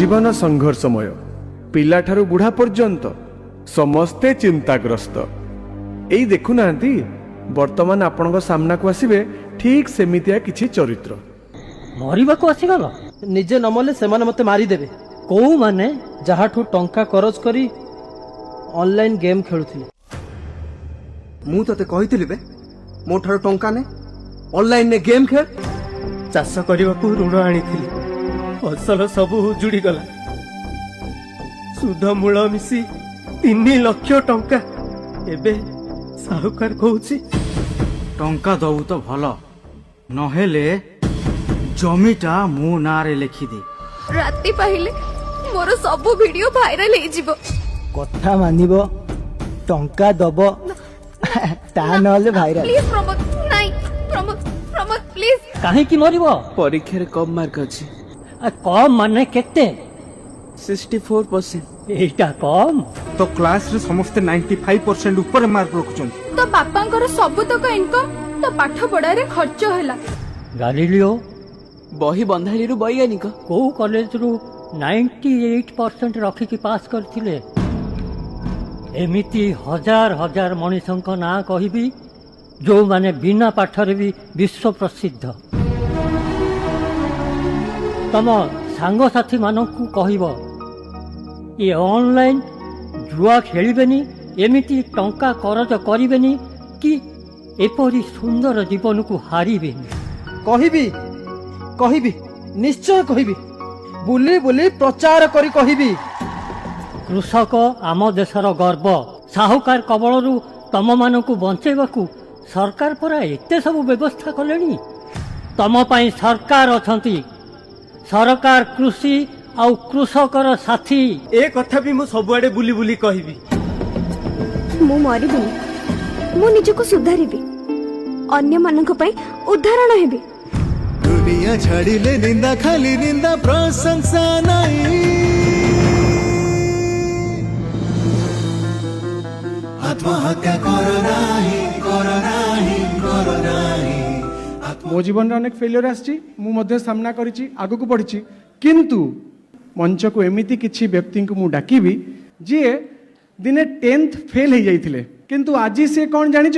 जीवन संघर्षमय पिलाठारू बुढ़ा पर्यंत समस्ते चिंताग्रस्त। एई देखुना वर्तमान आपण सामना को आसवे ठीक सेमितिया किछि चरित्र। मरिबा को आसीगल निजे नमले से मते मारिदेवे। कौ माने जहाठू टंका खरच करी ऑनलाइन गेम खेलुथिले। मु तते कहिथिली बे मो ठारो टंका ने ऑनलाइन ने गेम खेल। चाष करने को ऋण आनीथिली, फसल सब उजुड़ी गला। सुध मूल मिसी 3 लाख टंका। एबे साहुकार कहूची टंका दबु तो भल नहेले जमीटा मो नारे लिखि दे। राति पाहिले मोर सब वीडियो वायरल हे जिवो। कथा मानिबो टंका दबो ता नले भाइराल। प्लीज प्रमोद नाही प्रमोद प्रमोद प्लीज। काहे की मरिबो? परीक्षा रे कम मार्क अछि। कम माने केते? 64%। एटा कम तो क्लास रे समस्त 95% ऊपर मार्क रखुछन। तो बापांकर सब तक इनकम तो पाठ पढ़ा रे खर्च होला। गालिलियो बही बंधाली रु वैज्ञानिक को कॉलेज रु 98% रखी की पास करथिले। एमिति हजार हजार मनीषंक ना कहिबी जो माने बिना पाठरे भी विश्व प्रसिद्ध। तम सांग साथी मानकु कहिबो ये ऑनलाइन जुआ खेलिबेनी, एमिति टंका करज करिबेनी कि एपरी सुंदर जीवन को हारिबेनी। कहिबी कहिबी निश्चय कहिबी। बुली बुली प्रचार करी कहिबी। कृषक आम देशर गर्व। साहुकार कबलरू तम मानकु बंचेबाकू सरकार परा एते सब व्यवस्था कलेनी। तम पाई सरकार अछंती। सरकार कृषि आउ कृषकर साथी। ए कथा भी मु सबुआडे बुली बुली कहिबी। मु मरिबिनी, मु निजको सुधारिबी, अन्य मानक पई उदाहरण हेबी। दुनिया छाड़िले निंदा खाली निंदा प्रशंसा नहीं। आत्महत्या करो नाही करो नाही करो नाही। मो जीवन रे अनेक फेलियर आछि, मु मध्ये सामना करिछि, आगु को बढ़िछि। किंतु मंच को एमिति किछि व्यक्ति को मु डाकिबी जे दिने 10th फेल हो जाइथिले, किंतु आजी से कौन जानिछ?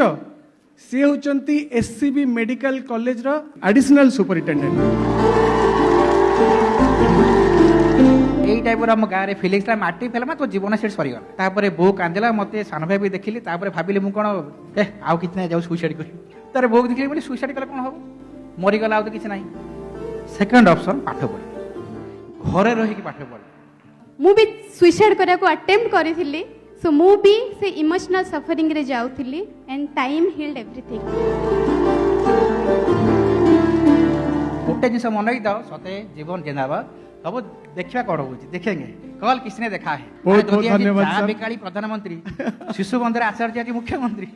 सी होचंती एससीबी मेडिकल कॉलेज रो एडिशनल सुपरिटेंडेंट। यही टाइप हम गाँव में फिलिंग्स माटी फेल तो जीवन सेट सरीगला। तापर बो कांदिला, मत सान भाई भी देखिली। तापर भाविली मु कौन आउ कि ना जाऊ सुइसाइड कर। तार बो देखिली बोली सुइसाइड कले कौन हम मरीगला, तो किसी ना। सेकंड ऑप्शन पाठ पढ़, घरे रही पाठ पढ़। मु भी सुइसाइड करिया को अटेम्प्ट करिथिली। सो मु भी से इमोशनल सफरिंग रे जाउथिली एंड टाइम हील्ड एवरीथिंग। गोटे जिनस मन रखी दाओ सते जीवन जिंदाबाद। सब देखा कौन हो देखेंगे कल किसी ने देखा है। बहुत बहुत धन्यवाद बेकाली प्रधानमंत्री शिशु बंधर आचार्य जी मुख्यमंत्री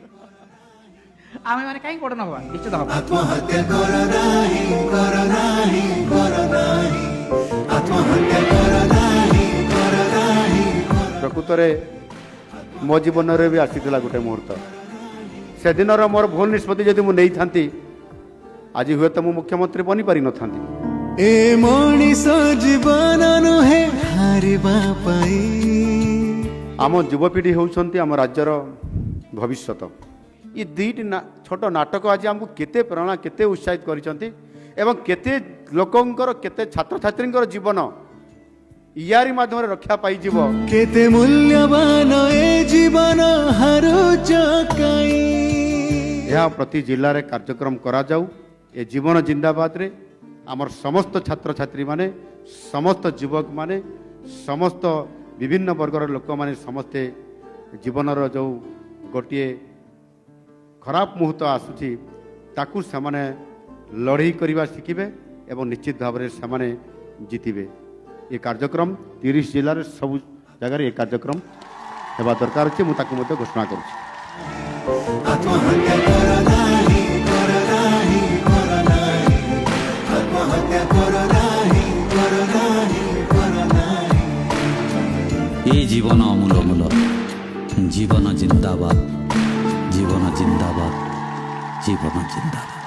आमे माने काई पड़न हवा निश्चित हवा। आत्महत्या करो नाही करो नाही करो नाही। आत्महत्या करो नाही करो नाही। प्रकृत रे मो जीवन रे भी आसीथिला गोटे मुहूर्त। से दिन मोर भूल निष्पत्ति जदि मु नहीं थांती आज हुए तो मु मुख्यमंत्री बनी पारि न थांती। ए मनीष जीवन नुहे हारिबा पाई। आम युवपीढ़ी होउछंती आम राज्यर भविष्यत। ये दुईटी छोट नाटक आज आमको केते प्रेरणा केते उत्साहित करिसंती एवं केते लोकंकर केते छात्र छात्रींकर जीवन यारी माध्यम रक्षा पाई जीव। केते मूल्यवान ए जीवन हारुच काई। यह प्रति जिल्ला रे कार्यक्रम करा जाऊ। ए जीवन जिंदाबाद रे आमर समस्त छात्र छात्री माने समस्त युवक माने समस्त विभिन्न वर्गर लोक माने समस्ते जीवनर जो गोटे खराब मुहूर्त आसुची ताकू सेमाने लड़ाई करवा शिखिबे एवं निश्चित भाव में सेमाने जीतिबे। ये कार्यक्रम 30 जिले में सब जगह ये कार्यक्रम हेबा दरकार अछि। मु ताकू मते घोषणा करूछि। आत्महत्या करो नाही करो नाही करो नाही। आत्महत्या करो नाही करो नाही करो नाही। ये जीवन अमूल मूल जीवन जिंदाबाद जीवन जिंदाबाद जीवन जिंदाबाद।